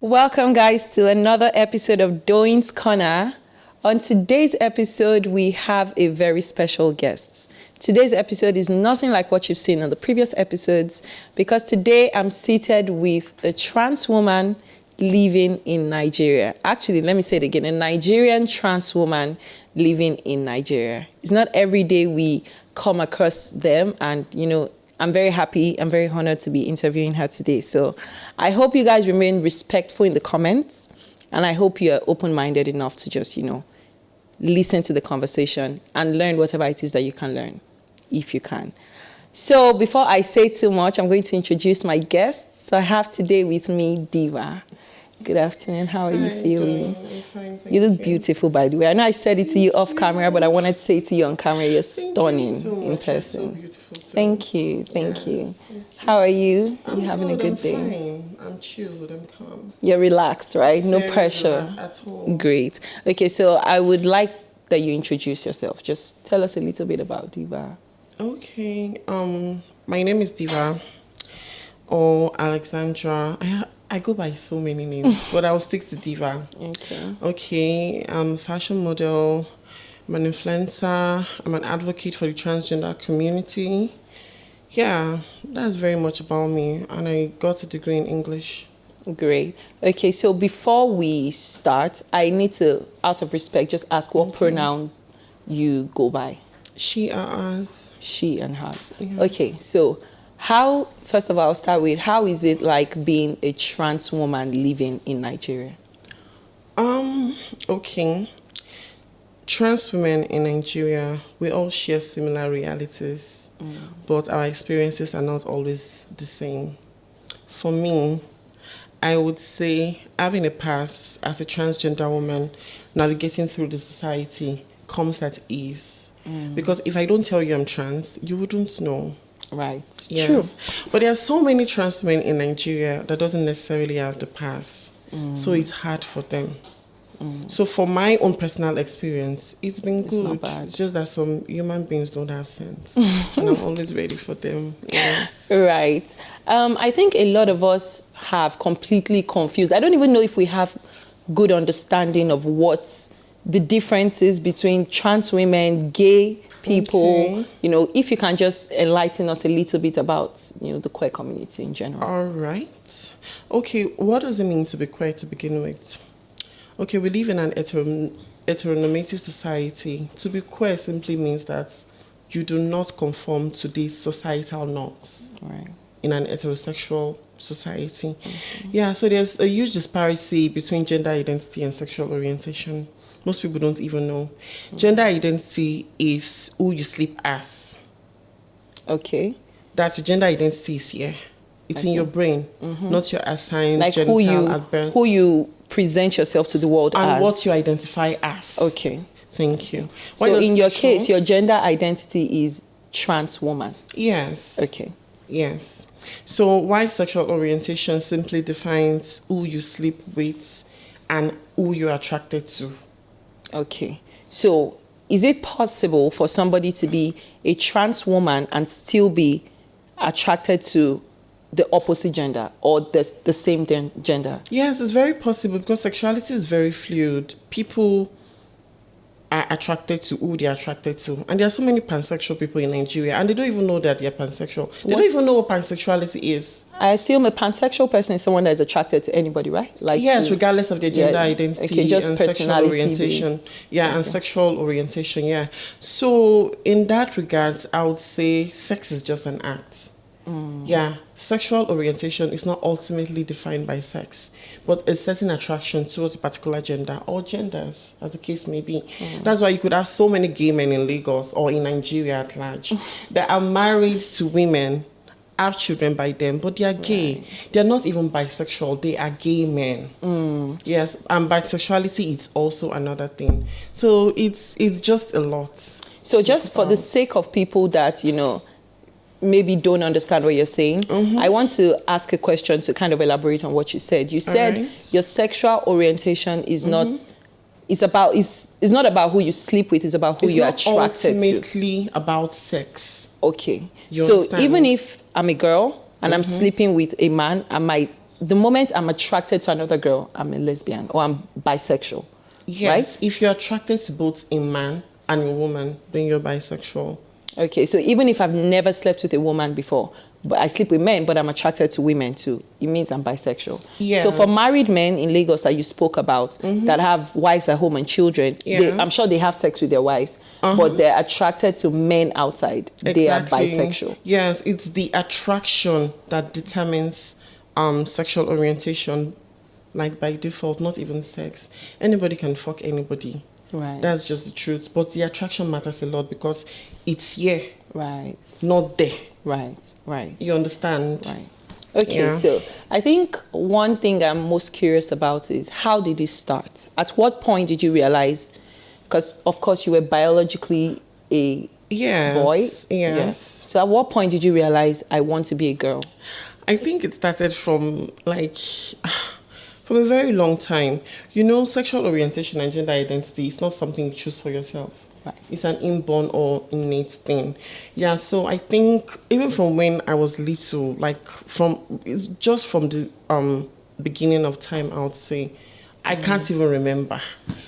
Welcome, guys, to another episode of Doing's Corner. On today's episode, we have a very special guest. Today's episode is nothing like what you've seen on the previous episodes because today I'm seated with a trans woman living in Nigeria. Actually, let me say it again, a Nigerian trans woman living in Nigeria. It's not every day we come across them, and I'm very happy, I'm very honored to be interviewing her today. So I hope you guys remain respectful in the comments, and I hope you're open-minded enough to just, listen to the conversation and learn whatever it is that you can learn, if you can. So before I say too much, I'm going to introduce my guests. So I have today with me Diva. Good afternoon. How are you feeling? I'm fine, thank you look beautiful, by the way. I know I said it to you off camera, but I wanted to say it to you on camera. You're stunning in person. You're so beautiful too. Thank you. How are you? I'm you having good, a good I'm day? Fine. I'm chilled. I'm calm. You're relaxed, right? No Very pressure. relaxed at all. Great. Okay, so I would like that you introduce yourself. Just tell us a little bit about Diva. Okay. My name is Diva or Alexandra. I go by so many names, but I'll stick to Diva. Okay. I'm a fashion model. I'm an influencer. I'm an advocate for the transgender community. Yeah, that's very much about me. And I got a degree in English. Great. Okay, so before we start, I need to, out of respect, just ask what pronoun you go by. She, us. She and hers. Yeah. Okay, so first of all, I'll start with, how is it like being a trans woman living in Nigeria? Okay. Trans women in Nigeria, we all share similar realities, but our experiences are not always the same. For me, I would say having a past as a transgender woman, navigating through the society comes at ease. Because if I don't tell you I'm trans, you wouldn't know. Right. Yes. True. But there are so many trans women in Nigeria that doesn't necessarily have the past. So it's hard for them. So for my own personal experience, it's been good. Not bad. It's just that some human beings don't have sense. And I'm always ready for them. Yes. Right. I think a lot of us have completely confused. I don't even know if we have good understanding of what the differences between trans women, gay people, Okay. If you can just enlighten us a little bit about, the queer community in general. All right. Okay, what does it mean to be queer to begin with? Okay, we live in an heteronormative society. To be queer simply means that you do not conform to these societal norms Right. in an heterosexual society. Yeah, so there's a huge disparity between gender identity and sexual orientation. Most people don't even know. Gender identity is who you sleep as. Okay. That's your gender identity is here. It's in your brain, not your assigned Like genital at birth. who you present yourself to the world and as. what you identify as. Okay. Thank you. So in your case, your gender identity is trans woman. Yes. Okay. Yes. So why sexual orientation simply defines who you sleep with and who you're attracted to. Okay. So is it possible for somebody to be a trans woman and still be attracted to the opposite gender or the same gender? Yes, it's very possible because sexuality is very fluid. People are attracted to who they're attracted to. And there are so many pansexual people in Nigeria and they don't even know that they're pansexual. They don't even know what pansexuality is. I assume a pansexual person is someone that is attracted to anybody, right? Yes, regardless of their gender identity just and sexual orientation. based. And sexual orientation, So in that regard, I would say sex is just an act. Sexual orientation is not ultimately defined by sex, but a certain attraction towards a particular gender or genders, as the case may be. That's why you could have so many gay men in Lagos or in Nigeria at large that are married to women, have children by them, but they are gay. Right. They're not even bisexual, they are gay men. Yes, and bisexuality is also another thing. So it's just a lot. So just for the sake of people that, maybe don't understand what you're saying, I want to ask a question to kind of elaborate on what you said. You said your sexual orientation is not, it's not about who you sleep with, it's about who you're attracted to. It's ultimately about sex. Okay. You so understand? Even if I'm a girl and I'm sleeping with a man and my the moment I'm attracted to another girl, I'm a lesbian or I'm bisexual. Yes, Right? if you're attracted to both a man and a woman, then you're bisexual. Okay, so even if I've never slept with a woman before, but I sleep with men, but I'm attracted to women too, it means I'm bisexual. Yes. So for married men in Lagos that you spoke about, that have wives at home and children, Yes. I'm sure they have sex with their wives, but they're attracted to men outside. They are Exactly. bisexual. Yes, it's the attraction that determines sexual orientation, like by default, not even sex. Anybody can fuck anybody. Right. That's just the truth. But the attraction matters a lot because it's here, Right. not there. Right. You understand? Right. Okay, Yeah. so I think one thing I'm most curious about is how did it start? At what point did you realize, because of course you were biologically a Yes. boy? Yes. So at what point did you realize I want to be a girl? I think it started from from a very long time. You know, sexual orientation and gender identity is not something you choose for yourself. Right. It's an inborn or innate thing. Yeah, so I think even from when I was little, it's just from the beginning of time, I would say, I can't even remember.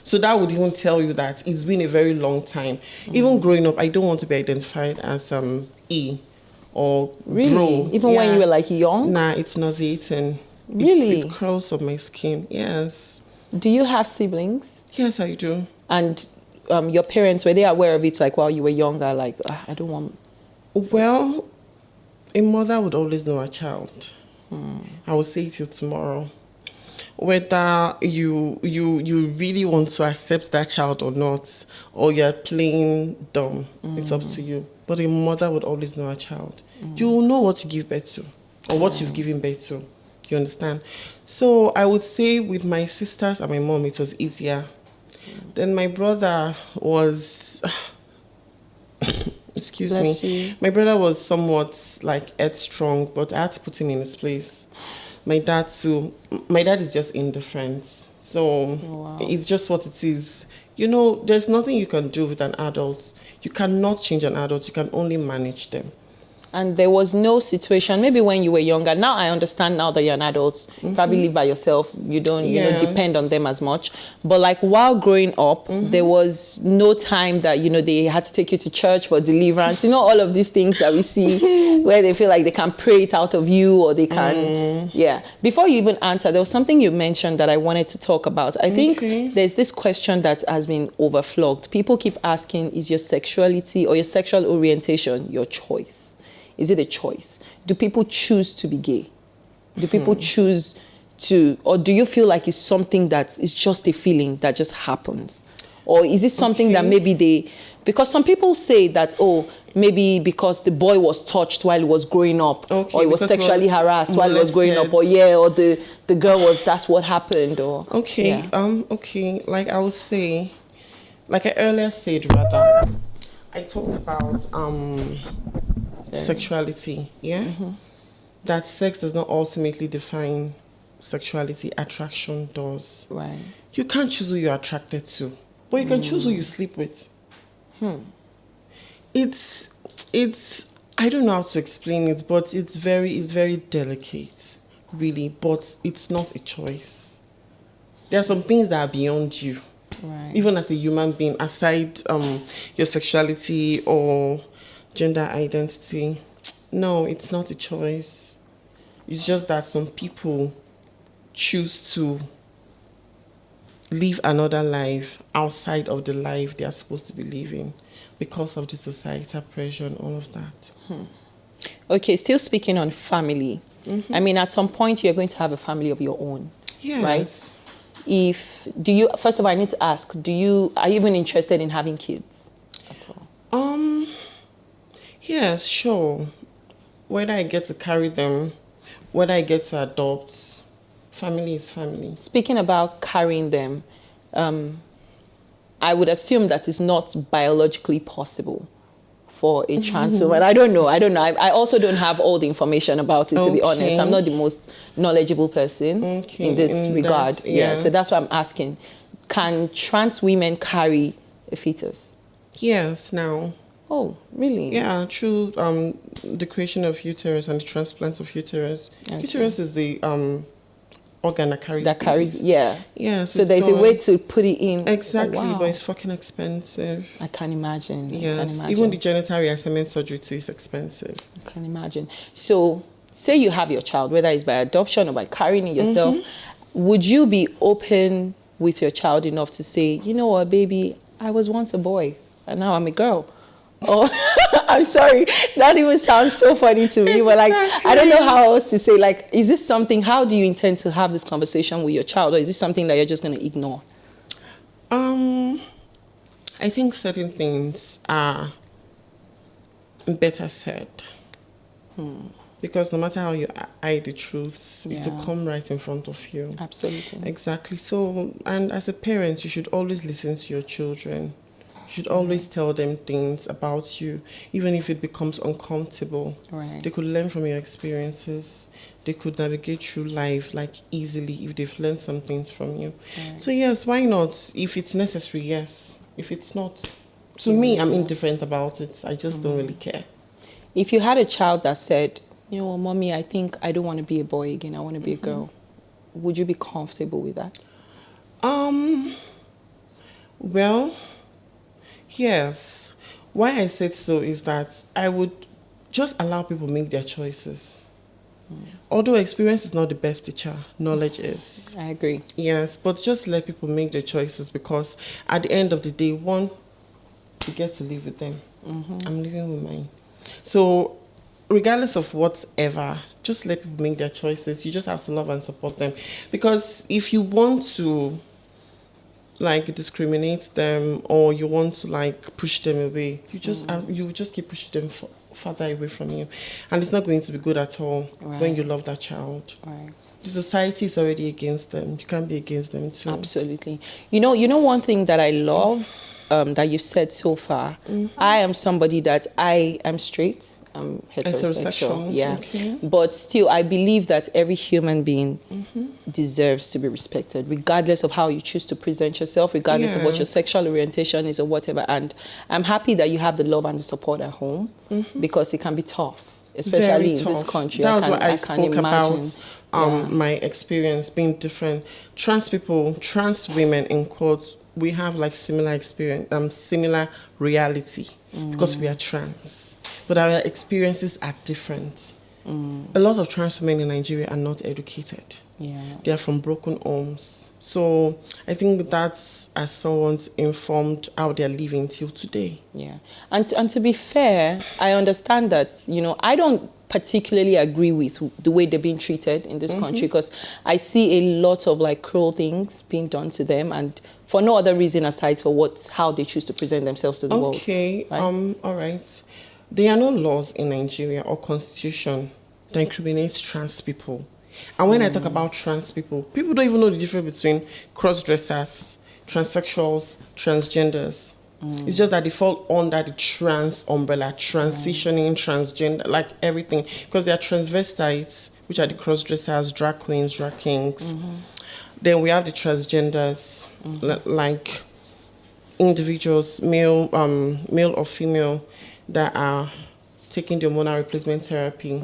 So that would even tell you that it's been a very long time. Even growing up, I don't want to be identified as E or Really? bro. Even when you were like young? Nah, it's nauseating. Really? It crawls on my skin. Yes. Do you have siblings? Yes, I do. And your parents, were they aware of it like while you were younger? Like, I don't want... Well, a mother would always know a child. I will say it till tomorrow. Whether you really want to accept that child or not, or you're playing dumb, it's up to you. But a mother would always know a child. You will know what to give birth to, or what you've given birth to. You understand? So I would say with my sisters and my mom, it was easier. Then my brother was... Excuse Bless me. you. My brother was somewhat like headstrong, but I had to put him in his place. My dad too. My dad is just indifferent. So Wow. it's just what it is. You know, there's nothing you can do with an adult. You cannot change an adult. You can only manage them. And there was no situation, maybe when you were younger. Now I understand now that you're an adult, you probably live by yourself. You don't, Yes. depend on them as much. But like while growing up, there was no time that, they had to take you to church for deliverance. All of these things that we see where they feel like they can pray it out of you or they can, yeah. Before you even answer, there was something you mentioned that I wanted to talk about. I think there's this question that has been overflogged. People keep asking, is your sexuality or your sexual orientation your choice? Is it a choice? Do people choose to be gay? Do people choose to, or do you feel like it's something that is just a feeling that just happens? Or is it something that maybe because some people say that, maybe because the boy was touched while he was growing up, or he was sexually harassed while he was growing up, or the girl that's what happened, or... Okay, like I would say, like I earlier said rather, I talked about sexuality, that sex does not ultimately define sexuality, attraction does. Right. You can't choose who you're attracted to, but you can choose who you sleep with. It's I don't know how to explain it, but it's very delicate, really, but it's not a choice. There are some things that are beyond you. Right. Even as a human being, aside your sexuality or gender identity, no, it's not a choice. It's just that some people choose to live another life outside of the life they are supposed to be living because of the societal pressure and all of that. Okay, still speaking on family. I mean, at some point you're going to have a family of your own, right? First of all, I need to ask, are you even interested in having kids at all? Yes, sure. Whether I get to carry them, whether I get to adopt, family is family. Speaking about carrying them, I would assume that it's not biologically possible for a trans woman. I don't know. I also don't have all the information about it, to be honest. I'm not the most knowledgeable person in this regard. So that's why I'm asking. Can trans women carry a fetus? Yes, now. Oh, really? Yeah, through the creation of uterus and the transplant of uterus. Okay. Uterus is the organ that carries That carries, babies. yeah. Yeah, So there's a way to put it in. Exactly, Oh, wow. but it's fucking expensive. I can imagine. I can Yes, imagine. even the genital reassignment surgery too is expensive. I can imagine. So, say you have your child, whether it's by adoption or by carrying it yourself, would you be open with your child enough to say, you know what, baby, I was once a boy and now I'm a girl? Oh, I'm sorry. That even sounds so funny to me. But like, I don't know how else to say. Like, is this something? How do you intend to have this conversation with your child, or is this something that you're just going to ignore? I think certain things are better said. Because no matter how you hide the truth, it will come right in front of you. Absolutely. Exactly. So, and as a parent, you should always listen to your children. You should always tell them things about you, even if it becomes uncomfortable. Right. They could learn from your experiences. They could navigate through life like easily if they've learned some things from you. Right. So yes, why not? If it's necessary, yes. If it's not, to me, I'm indifferent about it. I just don't really care. If you had a child that said, you know, mommy, I think I don't want to be a boy again. I want to be a girl. Would you be comfortable with that? Well, yes. Why I said so is that I would just allow people make their choices. Although experience is not the best teacher, knowledge is. I agree. Yes, but just let people make their choices, because at the end of the day, one, you get to live with them. I'm living with mine. So regardless of whatever, just let people make their choices. You just have to love and support them. Because if you want to like discriminate them, or you want to like push them away, you just you just keep pushing them further away from you, and it's not going to be good at all when you love that child. Right. The society is already against them. You can't be against them too. Absolutely. You know one thing that I love that you've said so far. I am somebody that I am straight. I'm heterosexual. Yeah. Okay. But still, I believe that every human being deserves to be respected, regardless of how you choose to present yourself, regardless of what your sexual orientation is or whatever. And I'm happy that you have the love and the support at home, because it can be tough, especially in this country. That was what I spoke about. Yeah. My experience being different. Trans people, trans women in quotes, we have like similar experience, similar reality, because we are trans. But our experiences are different. A lot of trans women in Nigeria are not educated. Yeah. They are from broken homes. So I think that's as someone's informed how they're living till today. Yeah. And to be fair, I understand that, you know, I don't particularly agree with the way they're being treated in this country, because I see a lot of like cruel things being done to them, and for no other reason aside for how they choose to present themselves to the world. Okay. Right? All right. There are no laws in Nigeria or constitution that incriminates trans people. And when I talk about trans people, people don't even know the difference between cross-dressers, transsexuals, transgenders. It's just that they fall under the trans umbrella, transitioning, transgender, like everything. Because they are transvestites, which are the cross-dressers, drag queens, drag kings. Then we have the transgenders, like individuals, male or female, that are taking the hormonal replacement therapy,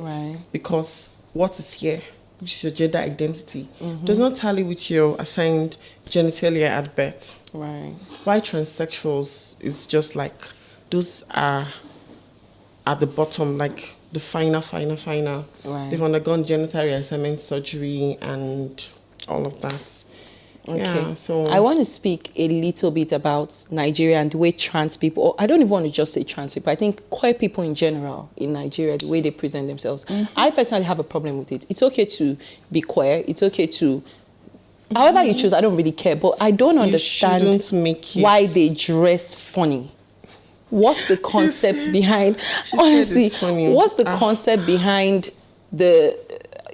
because what is here, which is your gender identity, does not tally with your assigned genitalia at birth. Right. Why transsexuals is just like, those are at the bottom, like the finer. Right. They've undergone genital reassignment surgery and all of that. Okay. Yeah, so I want to speak a little bit about Nigeria and the way trans people, or I don't even want to just say trans people, I think queer people in general in Nigeria, the way they present themselves. I personally have a problem with it. It's okay to be queer. It's okay to, however you choose, I don't really care. But I don't understand why they dress funny. What's the concept behind, honestly, what's the concept behind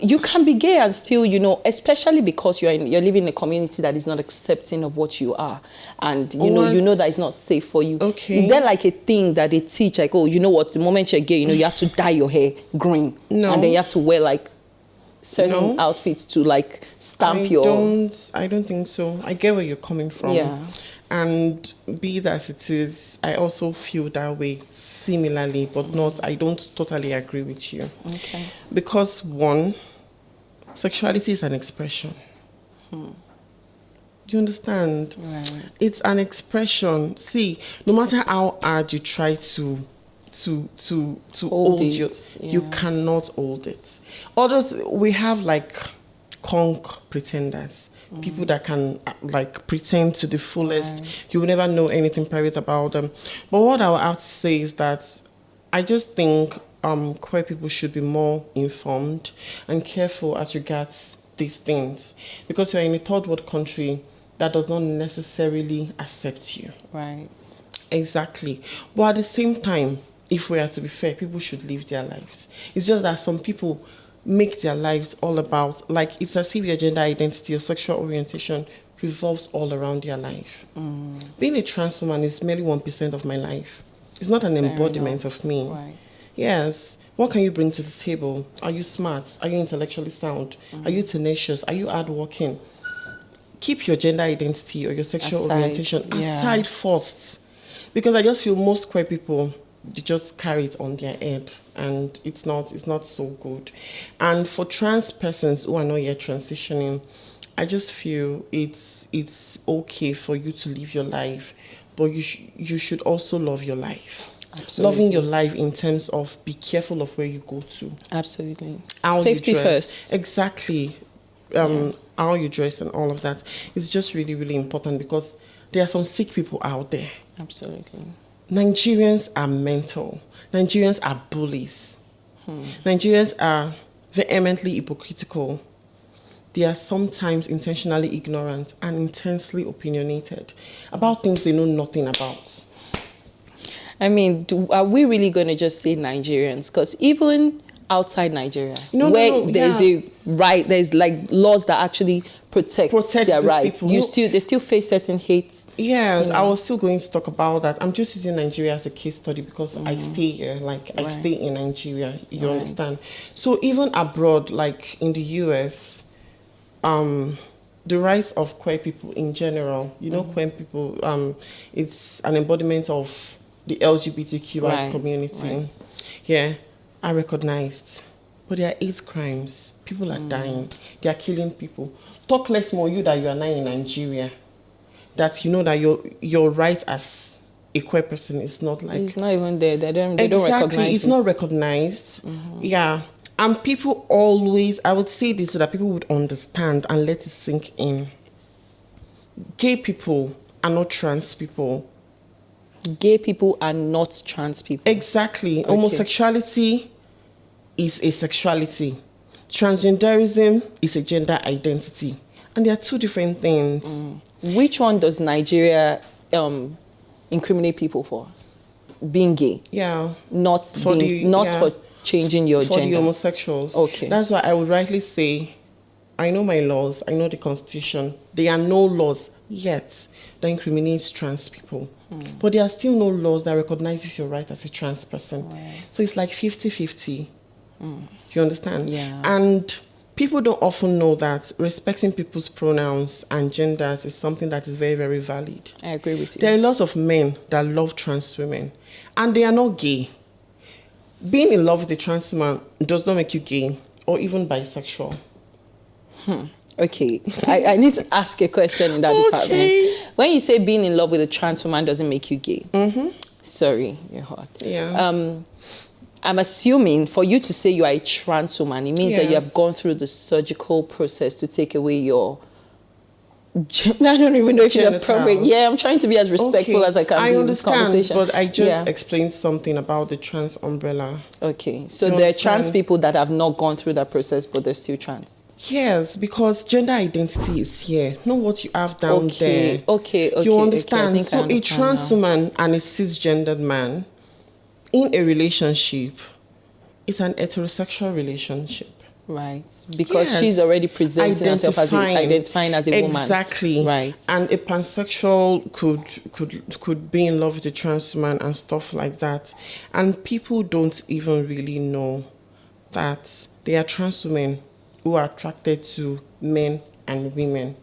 you can be gay and still, you know, especially because you're living in a community that is not accepting of what you are, and you know that it's not safe for you. Okay. Is there like a thing that they teach, like, oh, you know what, the moment you're gay, you know, you have to dye your hair green, and then you have to wear like certain outfits to like stamp I don't think so. I get where you're coming from. Yeah. And be that as it is, I also feel that way similarly, but I don't totally agree with you. Okay. Because one, sexuality is an expression. You understand? Right. It's an expression. See, no matter how hard you try to hold it, you cannot hold it. Others, we have like conk pretenders. People that can like pretend to the fullest. Right. You will never know anything private about them. But what I would have to say is that I just think queer people should be more informed and careful as regards these things, because you're in a third world country that does not necessarily accept you. Right. Exactly. But at the same time, if we are to be fair, people should live their lives. It's just that some people make their lives all about, like, it's as if your gender identity or sexual orientation revolves all around your life. Being a trans woman is merely 1% of my life. It's not an embodiment of me. Right. Yes. What can you bring to the table? Are you smart? Are you intellectually sound? Are you tenacious? Are you hardworking? Keep your gender identity or your sexual orientation aside first. Because I just feel most queer people, they just carry it on their head, and it's not so good. And for trans persons who are not yet transitioning, I just feel it's okay for you to live your life, but you should also love your life. Absolutely. Loving your life in terms of be careful of where you go to. Absolutely. How Safety you dress. first. Exactly. How you dress and all of that is just really, really important, because there are some sick people out there. Absolutely. Nigerians are mental. Nigerians are bullies. Nigerians are vehemently hypocritical. They are sometimes intentionally ignorant and intensely opinionated about things they know nothing about. I mean, are we really going to just say Nigerians? Because even outside Nigeria, there's like laws that actually protect their rights. They still face certain hate. Yes, I was still going to talk about that. I'm just using Nigeria as a case study because I stay here, I stay in Nigeria. You understand? So even abroad, like in the US, the rights of queer people in general, queer people, it's an embodiment of the LGBTQI community. Yeah, are recognized. But there are hate crimes. People are dying. They are killing people. Talk less more you that you are now in Nigeria. That you know that your right as a queer person is not like... It's not even there. They don't recognize it. Exactly, it's not recognized. Yeah. And people always, I would say this so that people would understand and let it sink in. Gay people are not trans people. Gay people are not trans people. Exactly. Okay. Homosexuality is a sexuality. Transgenderism is a gender identity. And they are two different things. Which one does Nigeria incriminate people for? Being gay? Yeah. Not for changing your gender? For the homosexuals. Okay. That's why I would rightly say, I know my laws, I know the Constitution. There are no laws yet that incriminates trans people. But there are still no laws that recognizes your right as a trans person. Right. So it's like 50-50. You understand? Yeah. And people don't often know that respecting people's pronouns and genders is something that is very, very valid. I agree with you. There are a lot of men that love trans women, and they are not gay. Being in love with a trans woman does not make you gay or even bisexual. Okay, I need to ask a question in that department. When you say being in love with a trans woman doesn't make you gay, sorry, you're hot. Yeah. I'm assuming for you to say you are a trans woman, it means that you have gone through the surgical process to take away your... I don't even know if it's appropriate. Yeah, I'm trying to be as respectful as I can be in this conversation. But I just explained something about the trans umbrella. Okay, so there are trans people that have not gone through that process, but they're still trans. Yes, because gender identity is here, not what you have down there. Okay. You understand? So a trans woman and a cisgendered man in a relationship, it's an heterosexual relationship. Right, because she's already presenting herself as identifying as a woman. Exactly. Right. And a pansexual could be in love with a trans man and stuff like that. And people don't even really know that there are trans women who are attracted to men and women.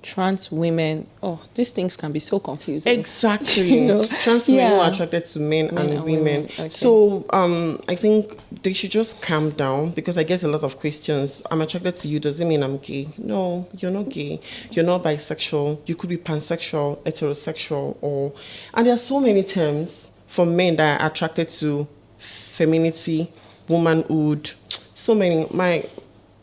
trans women. Oh, these things can be so confusing. Exactly. Trans women who are attracted to men and women. Okay. So I think they should just calm down, because I get a lot of questions. I'm attracted to you, does it mean I'm gay? No, you're not gay. You're not bisexual. You could be pansexual, heterosexual, and there are so many terms for men that are attracted to femininity, womanhood. So many.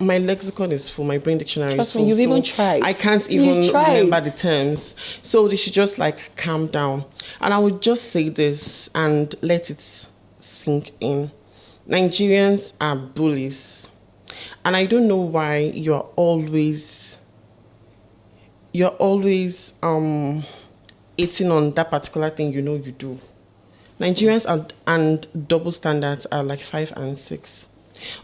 My lexicon is full, my brain dictionary Trust is full. me, you've even tried. I can't even remember the terms. So they should just like calm down. And I would just say this and let it sink in. Nigerians are bullies. And I don't know why you're always eating on that particular thing you do. Nigerians and double standards are like 5 and 6.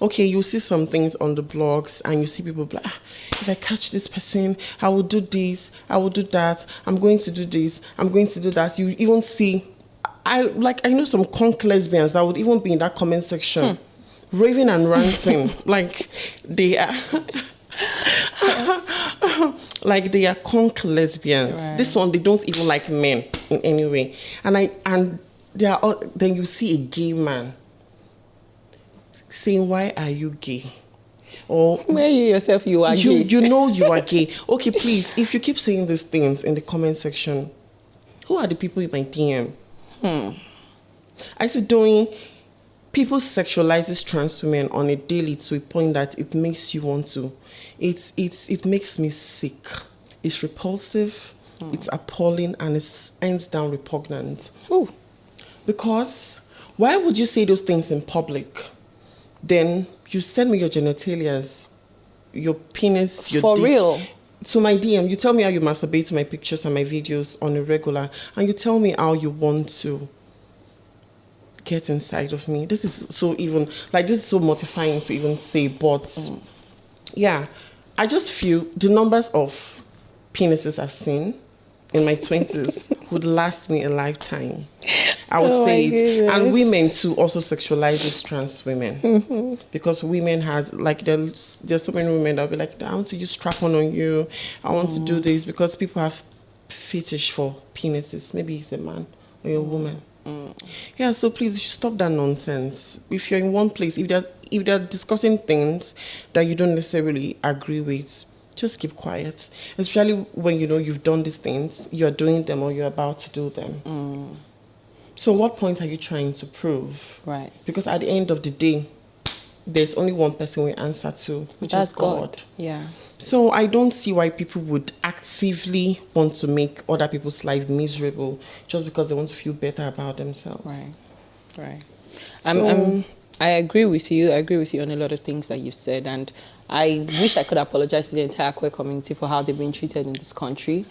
Okay, you see some things on the blogs and you see people like, if I catch this person, I will do this, I will do that, I'm going to do this, I'm going to do that. You even see, I know some conk lesbians that would even be in that comment section, raving and ranting, like they are... like they are conk lesbians. Right. This one, they don't even like men in any way. And they are all, then you see a gay man saying, why are you gay? Or where you yourself you are gay. You know you are gay. Okay, please, if you keep saying these things in the comment section, who are the people in my DM? I said, people sexualizes trans women on a daily to a point that it makes you want to. It makes me sick. It's repulsive, it's appalling, and it ends down repugnant. Ooh. Because why would you say those things in public? Then you send me your genitalias, your penis, your dick. For real? To my DM. You tell me how you masturbate to my pictures and my videos on a regular. And you tell me how you want to get inside of me. This is so mortifying to even say. But yeah, I just feel the numbers of penises I've seen in my 20s would last me a lifetime. I would say it. Goodness. And women too also sexualizes trans women. Because women has, like, there's so many women that'll be like, I want to use strap-on you. I want to do this, because people have fetish for penises. Maybe he's a man or a woman. Yeah, so please, you should stop that nonsense. If you're in one place, if they're discussing things that you don't necessarily agree with, just keep quiet. Especially when you know you've done these things, you're doing them or you're about to do them. So what point are you trying to prove? Right. Because at the end of the day, there's only one person we answer to, which is God. Yeah. So I don't see why people would actively want to make other people's life miserable just because they want to feel better about themselves. Right. I agree with you. I agree with you on a lot of things that you said, and I wish I could apologize to the entire queer community for how they've been treated in this country.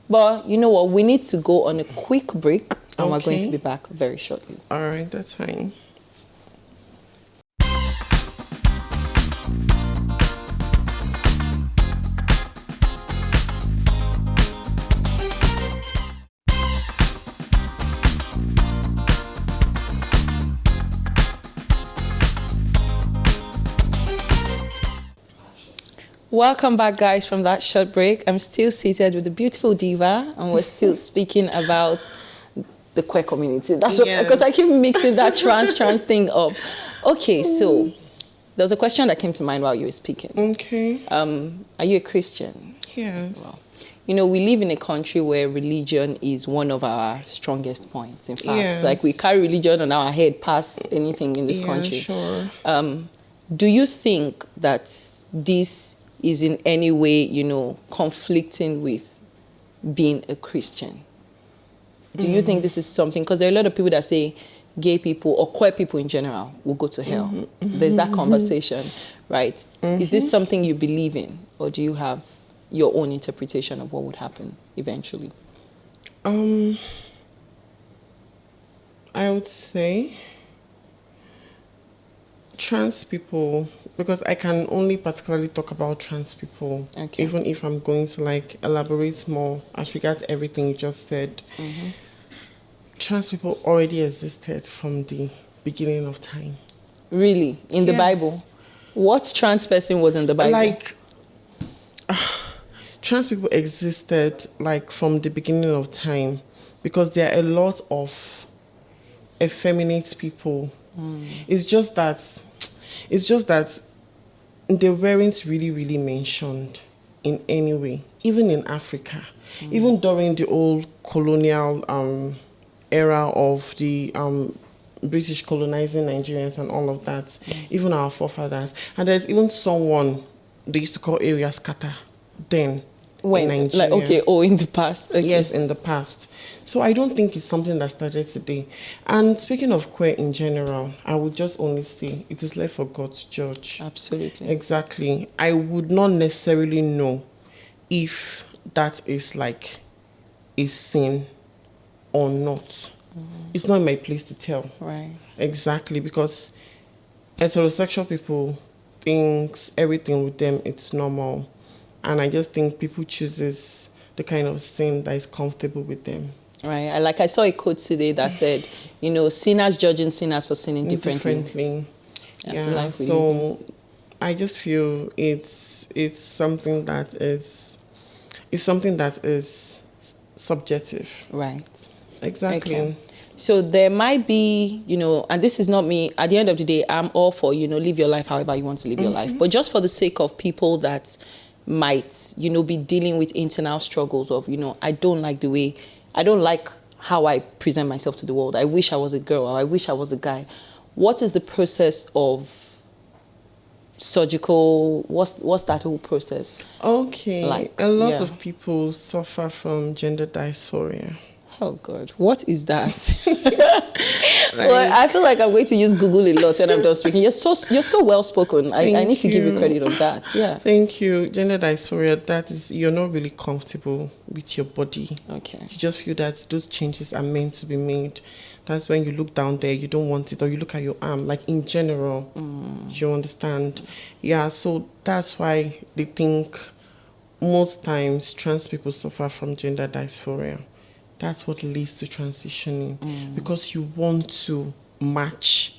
But you know what? We need to go on a quick break, and we're going to be back very shortly. All right, that's fine. Welcome back, guys, from that short break. I'm still seated with the beautiful Diva, and we're still speaking about the queer community. That's because I keep mixing that trans thing up. Okay, so there was a question that came to mind while you were speaking. Okay. Are you a Christian? Yes. Well, you know, we live in a country where religion is one of our strongest points. In fact, like we carry religion on our head past anything in this country. Sure. Do you think that this is in any way, you know, conflicting with being a Christian? Do you think this is something, because there are a lot of people that say gay people or queer people in general will go to hell. There's that conversation, right? Is this something you believe in, or do you have your own interpretation of what would happen eventually? I would say trans people, because I can only particularly talk about trans people, even if I'm going to like elaborate more as regards everything you just said. Trans people already existed from the beginning of time. Really? In the Bible? What trans person was in the Bible? Like, trans people existed like from the beginning of time, because there are a lot of effeminate people. It's just that they weren't really mentioned in any way, even in Africa. Even during the old colonial era of the British colonizing Nigerians and all of that, even our forefathers. And there's even someone they used to call area scatter then When, in Nigeria. like, okay, in the past. Okay. Yes, in the past. So I don't think it's something that started today. And speaking of queer in general, I would just only say it is left for God to judge. Absolutely. Exactly. I would not necessarily know if that is like a sin or not. It's not my place to tell. Right. Exactly, because heterosexual people thinks everything with them it's normal, and I just think people chooses the kind of sin that is comfortable with them. Right. I saw a quote today that said, sinners judging sinners for sinning differently. That's the life we live in. So I just feel it's something that is subjective. Right. Exactly. Okay. So there might be, and this is not me, at the end of the day, I'm all for, live your life however you want to live your life. But just for the sake of people that might, be dealing with internal struggles of, I don't like how I present myself to the world. I wish I was a girl, or I wish I was a guy. What is the process of surgical, what's that whole process? Okay. Like, a lot yeah. of people suffer from gender dysphoria. Oh God, what is that? Well, I feel like I'm going to use Google a lot when I'm done speaking. You're so well spoken. I need to give you credit on that. Yeah. Thank you. Gender dysphoria, that is, you're not really comfortable with your body. Okay. You just feel that those changes are meant to be made. That's when you look down there, you don't want it, or you look at your arm, like in general, you understand? Yeah, so that's why they think most times trans people suffer from gender dysphoria. That's what leads to transitioning, because you want to match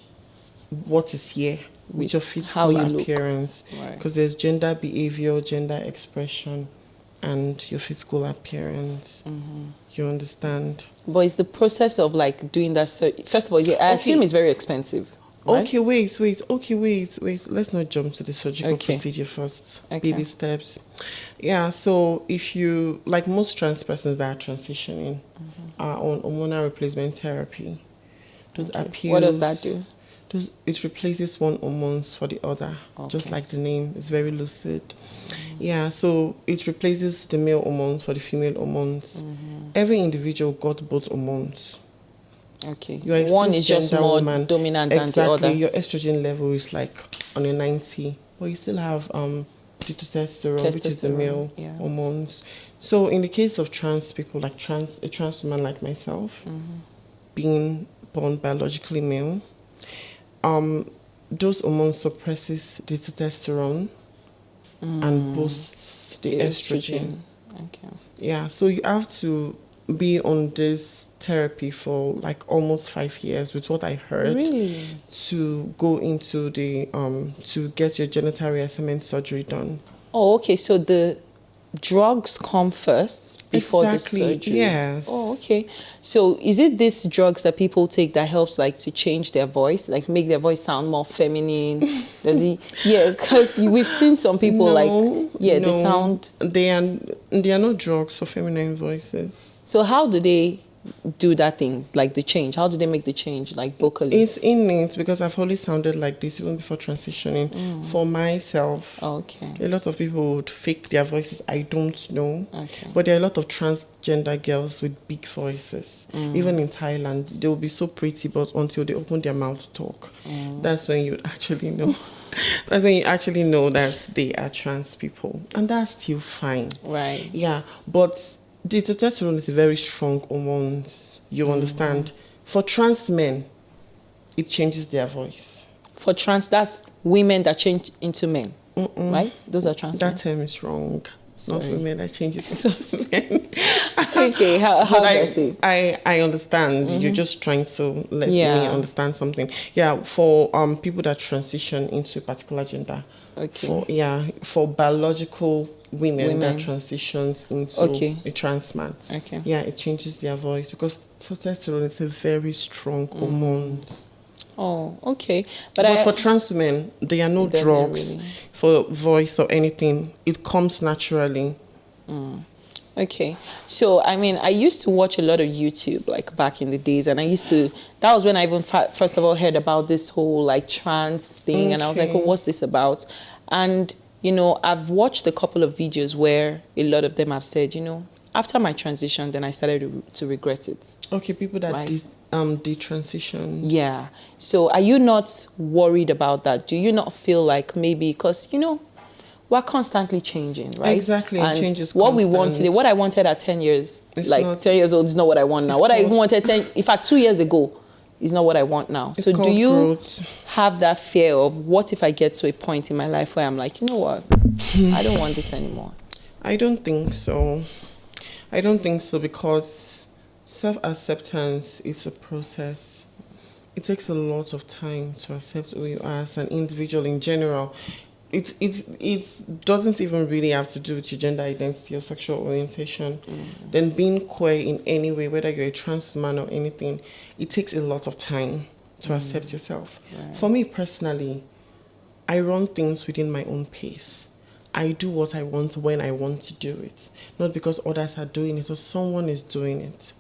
what is here with your physical appearance. Because there's gender behavior, gender expression, and your physical appearance. You understand? But it's the process of like doing that. First of all, I assume it's very expensive. Right? Okay, wait. Let's not jump to the surgical procedure first. Okay. Baby steps. Yeah, so if you, like most trans persons that are transitioning, are on hormonal replacement therapy. Those appeals. What does that do? It replaces one hormones for the other, just like the name. It's very lucid. Yeah, so it replaces the male hormones for the female hormones. Every individual got both hormones. Okay. You're One is just more woman. dominant than the other. Your estrogen level is like on a 90, but you still have the testosterone, which is the male hormones. So in the case of trans people, like a trans woman like myself, being born biologically male, those hormones suppresses the testosterone and boosts the estrogen. Okay. Yeah, so you have to be on this therapy for like almost 5 years, with what I heard. Really? To go into the to get your genital reassignment surgery done. Oh, okay. So the drugs come first before the surgery. Yes. Oh, okay. So is it these drugs that people take that helps like to change their voice, like make their voice sound more feminine? Does it? Yeah, because we've seen some people they sound. They are not drugs for feminine voices. So how do they do that thing, like the change? How do they make the change, like vocally? It's innate, because I've always sounded like this even before transitioning. For myself, okay. A lot of people would fake their voices. I don't know. Okay. But there are a lot of transgender girls with big voices. Even in Thailand, they will be so pretty, but until they open their mouth to talk, that's when you actually know. That's when you actually know that they are trans people. And that's still fine. Right. Yeah, but the testosterone is a very strong hormone, you understand? For trans men, it changes their voice. For trans, that's women that change into men, right? Those are trans men. That term is wrong. Not women that changes into men. Okay, how But does it? I understand. You're just trying to let me Yeah. understand something. Yeah, for people that transition into a particular gender. Okay. For biological women that Women. transitions into Okay. a trans man. Okay. Yeah, it changes their voice because testosterone is a very strong hormone. Oh, okay. But for trans women, there are no it doesn't drugs really. for voice or anything. It comes naturally. Okay. So, I mean, I used to watch a lot of YouTube, like, back in the days, and that was when I even first of all heard about this whole, like, trans thing, and I was like, oh, Okay. what's this about? And, I've watched a couple of videos where a lot of them have said, after my transition, then I started to regret it. Okay, people that Right. detransition. Yeah. So, are you not worried about that? Do you not feel like maybe, because, we're constantly changing, right? Exactly, and change is what we want constant. today, what I wanted at 10 years, It's like not- 10 years old is not what I want now. it's What I called- wanted in fact, 2 years ago is not what I want now. It's So do called you growth. have that fear of what if I get to a point in my life where I'm like, you know what? I don't want this anymore. I don't think so. I don't think so because self-acceptance, it's a process. It takes a lot of time to accept who you are as an individual in general. It doesn't even really have to do with your gender identity or sexual orientation. Then being queer in any way, whether you're a trans man or anything, it takes a lot of time to accept yourself. Right. For me personally, I run things within my own pace. I do what I want when I want to do it, not because others are doing it or someone is doing it.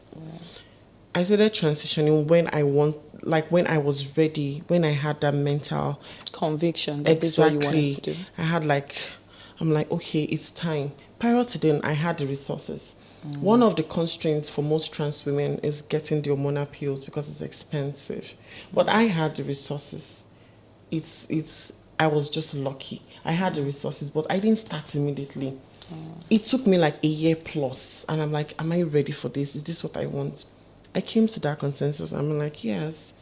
I started transitioning when I was ready, when I had that mental Conviction that this is what you wanted to do. I had I'm like, okay, it's time. Prior to then, I had the resources. One of the constraints for most trans women is getting the hormonal pills because it's expensive. But I had the resources. I was just lucky. I had the resources, but I didn't start immediately. It took me like a year plus, and I'm like, am I ready for this? Is this what I want? I came to that consensus. I'm like, yes,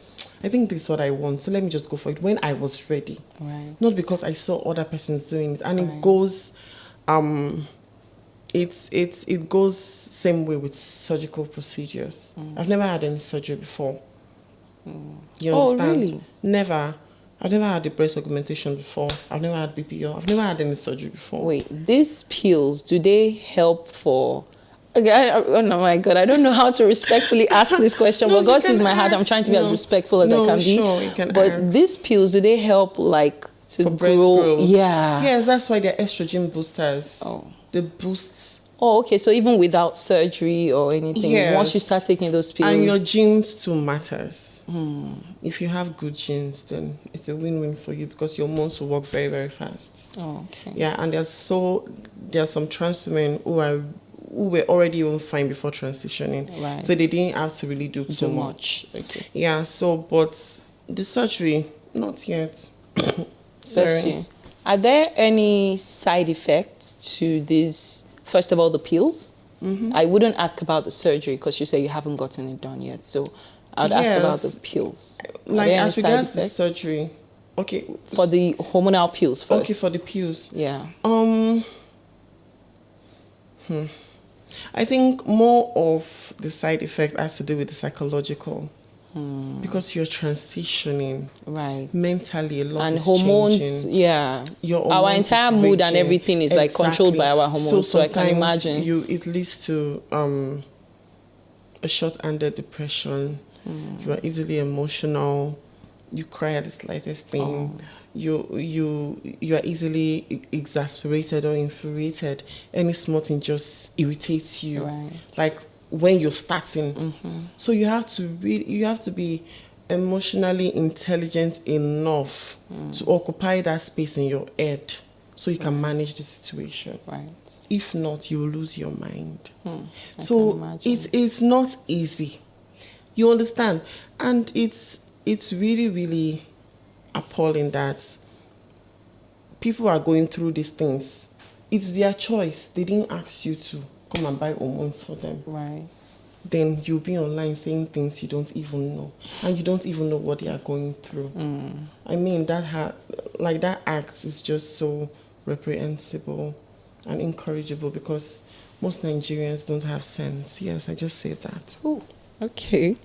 I think this is what I want. So let me just go for it when I was ready. Right. Not because I saw other persons doing it. And Right. it goes, it goes same way with surgical procedures. I've never had any surgery before. You Oh, understand? really? Never. I've never had the breast augmentation before. I've never had BPO. I've never had any surgery before. Wait, these pills, do they help for... Okay, oh no, my God, I don't know how to respectfully ask this question, No, but God you sees can my heart. I'm ask. trying to be as No. respectful as I No, can be. sure, you can But ask. these pills, do they help like to For breast grow? growth. Yeah. Yes, that's why they're estrogen boosters. Oh. They boost. Oh, okay. So even without surgery or anything, Yes. once you start taking those pills, And your genes too matters. If you have good genes, then it's a win-win for you because your hormones will work very, very fast. oh, okay. Yeah, and there are some trans women who were already even fine before transitioning. Right. So they didn't have to really do too much. Okay. Yeah, so but the surgery, not yet. Bless Sorry. you. Are there any side effects to this? First of all, the pills. I wouldn't ask about the surgery because you say you haven't gotten it done yet. So I'd ask about the Yes. pills. Are Like there any as side regards the effects? surgery, okay. For the hormonal pills first. Okay, for the pills. Yeah. I think more of the side effect has to do with the psychological. Because you're transitioning Right. mentally, a lot And is hormones, changing. yeah. Your Our hormones entire is mood and raging. everything is like controlled by our hormones. So I can sometimes imagine. it leads to a short-handed depression. You are easily emotional. You cry at the slightest thing. You are easily exasperated or infuriated. Any small thing just irritates you. Right. Like when you're starting. So you have to be emotionally intelligent enough to occupy that space in your head so you can manage the situation. Right. If not, you will lose your mind. I So can imagine. it's not easy. You understand? And it's really, really appalling that people are going through these things. It's their choice. They didn't ask you to come and buy hormones for them. Right. Then you'll be online saying things you don't even know. And you don't even know what they are going through. I mean, that act is just so reprehensible and incorrigible because Most Nigerians don't have sense. Yes, I just say that. Oh, okay.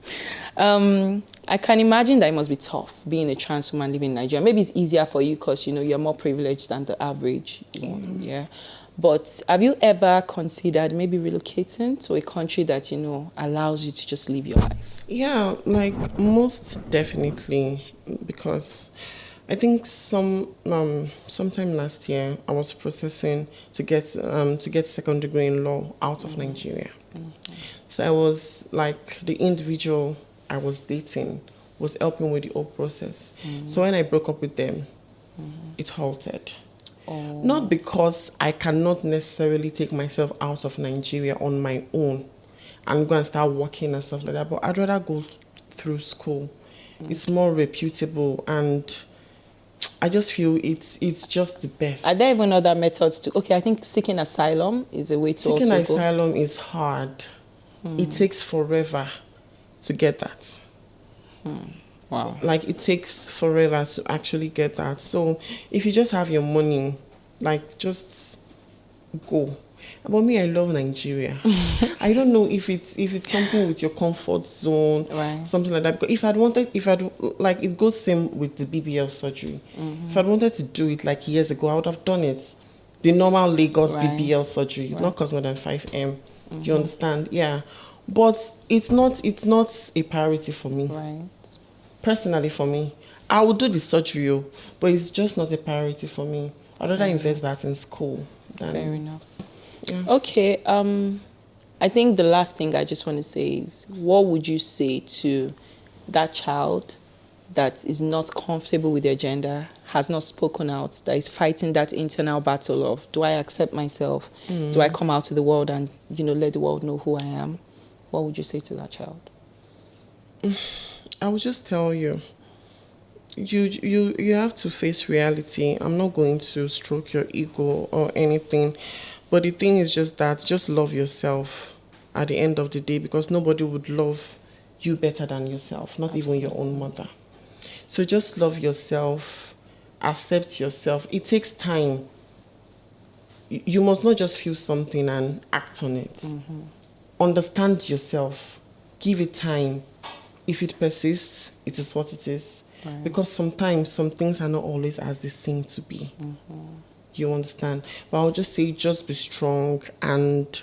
I can imagine that it must be tough being a trans woman living in Nigeria. Maybe it's easier for you because, you're more privileged than the average one. Yeah. But have you ever considered maybe relocating to a country that, allows you to just live your life? Yeah, like most definitely, because I think sometime last year I was processing to get second degree in law out of Nigeria. So I was like the individual I was dating was helping with the whole process. So when I broke up with them, it halted. Oh. Not because I cannot necessarily take myself out of Nigeria on my own and go and start working and stuff like that, but I'd rather go through school. It's more reputable, and I just feel it's just the best. Are there even other methods to? Okay, I think seeking asylum is a way to Seeking also asylum is hard. It takes forever to get that. Wow. Like, it takes forever to actually get that. So if you just have your money, like, just go. But me, I love Nigeria. I don't know if it's something with your comfort zone, Right. something like that. Because like, it goes same with the BBL surgery. If I'd wanted to do it like years ago, I would have done it. The normal Lagos Right. BBL surgery, not cost more than 5M. You understand? Yeah. But it's not a priority for me. Right. Personally, for me, I would do the surgery, but it's just not a priority for me. I'd rather invest that in school than. Fair enough. Yeah. Okay. I think the last thing I just want to say is, what would you say to that child that is not comfortable with their gender, has not spoken out, that is fighting that internal battle of, do I accept myself? Do I come out to the world and, let the world know who I am? What would you say to that child? I would just tell you, you have to face reality. I'm not going to stroke your ego or anything, but the thing is just that, just love yourself at the end of the day, because nobody would love you better than yourself, not even your own mother. So just love yourself, accept yourself. It takes time. You must not just feel something and act on it. Understand yourself. Give it time. If it persists, it is what it is. Right. Because sometimes some things are not always as they seem to be. You understand? But I'll just say, just be strong. And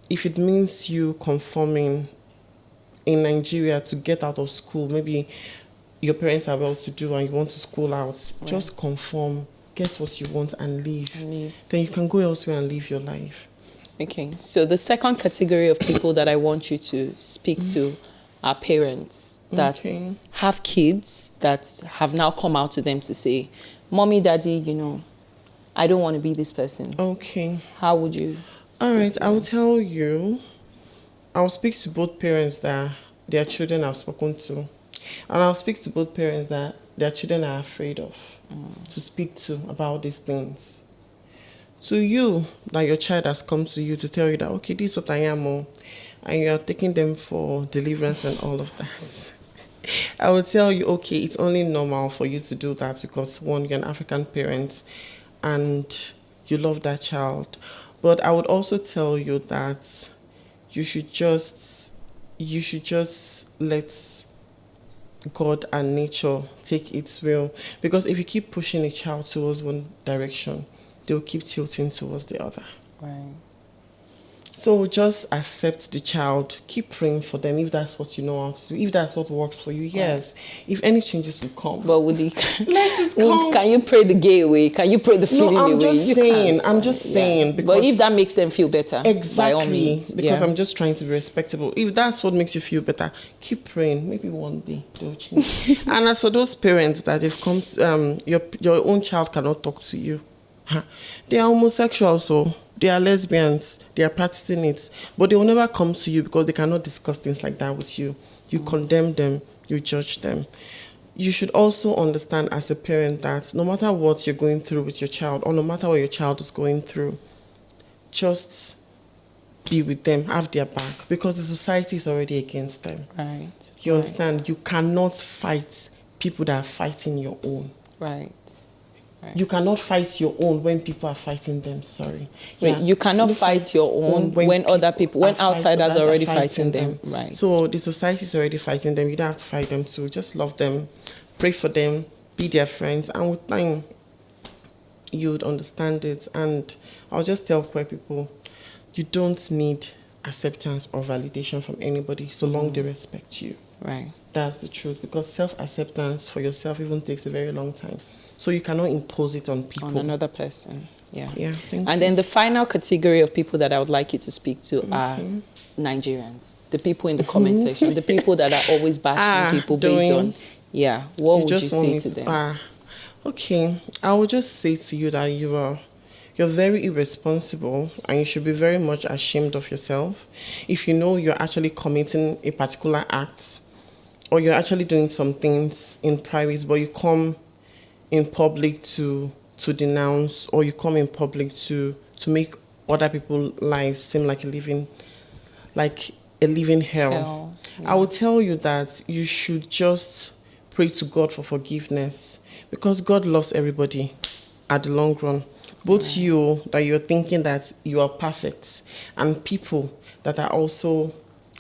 if it means you conforming in Nigeria to get out of school, maybe your parents are well to do and you want to school out, just conform, get what you want and leave. Then you can go elsewhere and live your life. Okay, so the second category of people that I want you to speak to are parents that have kids that have now come out to them to say, Mommy, Daddy, I don't want to be this person. Okay. How would you? All right, I will tell you, I will speak to both parents that their children have spoken to. And I'll speak to both parents that their children are afraid of to speak to about these things. To you, that your child has come to you to tell you that, okay, this is what I am, and you are taking them for deliverance and all of that. I will tell you, okay, it's only normal for you to do that because, one, you're an African parent and you love that child. But I would also tell you that you should just let God and nature take its will. Because if you keep pushing a child towards one direction, they'll keep tilting towards the other. Right. So just accept the child. Keep praying for them if that's what you know how to do. If that's what works for you, yes. If any changes will come. But let it come. Can you pray the gay away? Can you pray the feeling away? I'm just saying. Because but if that makes them feel better, by all exactly. means. Because I'm just trying to be respectable. If that's what makes you feel better, keep praying. Maybe one day they'll change. And as for those parents that have come, your own child cannot talk to you. They are homosexuals, so they are lesbians, they are practicing it, but they will never come to you because they cannot discuss things like that with you. You condemn them, you judge them. You should also understand as a parent that no matter what you're going through with your child, or no matter what your child is going through, just be with them, have their back, because the society is already against them. Right. You understand? You cannot fight people that are fighting your own. Right. Right. You cannot fight your own when people are fighting them. Sorry. Wait, you cannot fight your own when other people, when outsiders are already fighting them. Right. So the society is already fighting them. You don't have to fight them too. Just love them, pray for them, be their friends, and with time, you would understand it. And I'll just tell queer people, you don't need acceptance or validation from anybody so long they respect you. Right. That's the truth, because self-acceptance for yourself even takes a very long time. So you cannot impose it on people. On another person. Yeah. Yeah. Thank And you. then the final category of people that I would like you to speak to are Nigerians. The people in the comment section. The people that are always bashing people based on, what would you say to them? Okay. I would just say to you that you're very irresponsible and you should be very much ashamed of yourself if you know you're actually committing a particular act or you're actually doing some things in private, but you come in public to denounce, or you come in public to make other people's lives seem like a living hell. Yeah. I will tell you that you should just pray to God for forgiveness, because God loves everybody at the long run. Both you that you're thinking that you are perfect and people that are also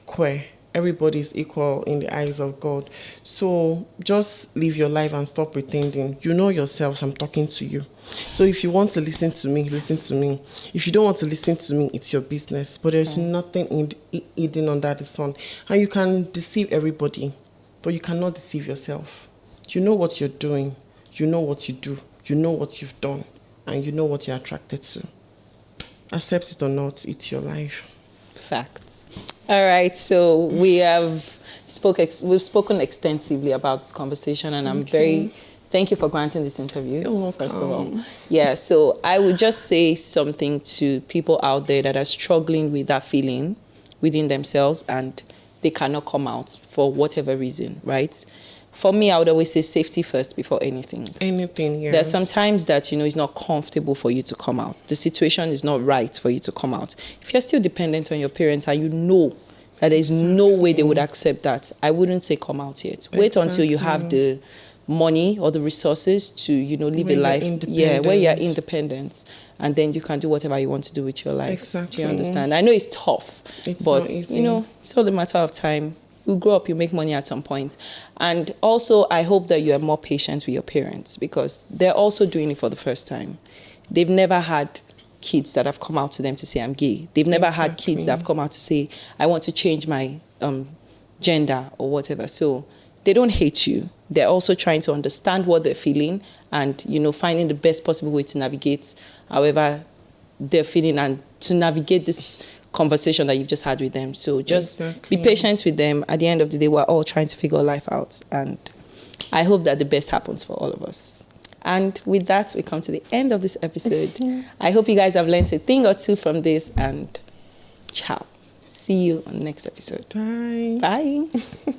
queer. Everybody is equal in the eyes of God. So just live your life and stop pretending. You know yourselves, I'm talking to you. So if you want to listen to me, listen to me. If you don't want to listen to me, it's your business. But there's nothing hidden under the sun. And you can deceive everybody, but you cannot deceive yourself. You know what you're doing. You know what you do. You know what you've done. And you know what you're attracted to. Accept it or not, it's your life. Facts. All right, so we've spoken extensively about this conversation, and I'm thank you for granting this interview. You're welcome. First of all. Yeah, so I would just say something to people out there that are struggling with that feeling within themselves and they cannot come out for whatever reason, right? For me, I would always say safety first before anything. Anything, yes. There's sometimes that, it's not comfortable for you to come out. The situation is not right for you to come out. If you're still dependent on your parents and you know that there's no way they would accept that, I wouldn't say come out yet. Wait until you have the money or the resources to, live a life. Where you're independent. And then you can do whatever you want to do with your life. Exactly. Do you understand? I know it's tough, but, not easy. it's all a matter of time. You grow up, you make money at some point. And also, I hope that you are more patient with your parents, because they're also doing it for the first time. They've never had kids that have come out to them to say, I'm gay. They've never had kids that have come out to say, I want to change my gender or whatever. So they don't hate you. They're also trying to understand what they're feeling and, finding the best possible way to navigate however they're feeling and to navigate this conversation that you've just had with them. So just be patient with them. At the end of the day, we're all trying to figure life out, and I hope that the best happens for all of us. And with that, we come to the end of this episode. I hope you guys have learned a thing or two from this, and ciao. See you on the next episode. Bye. Bye.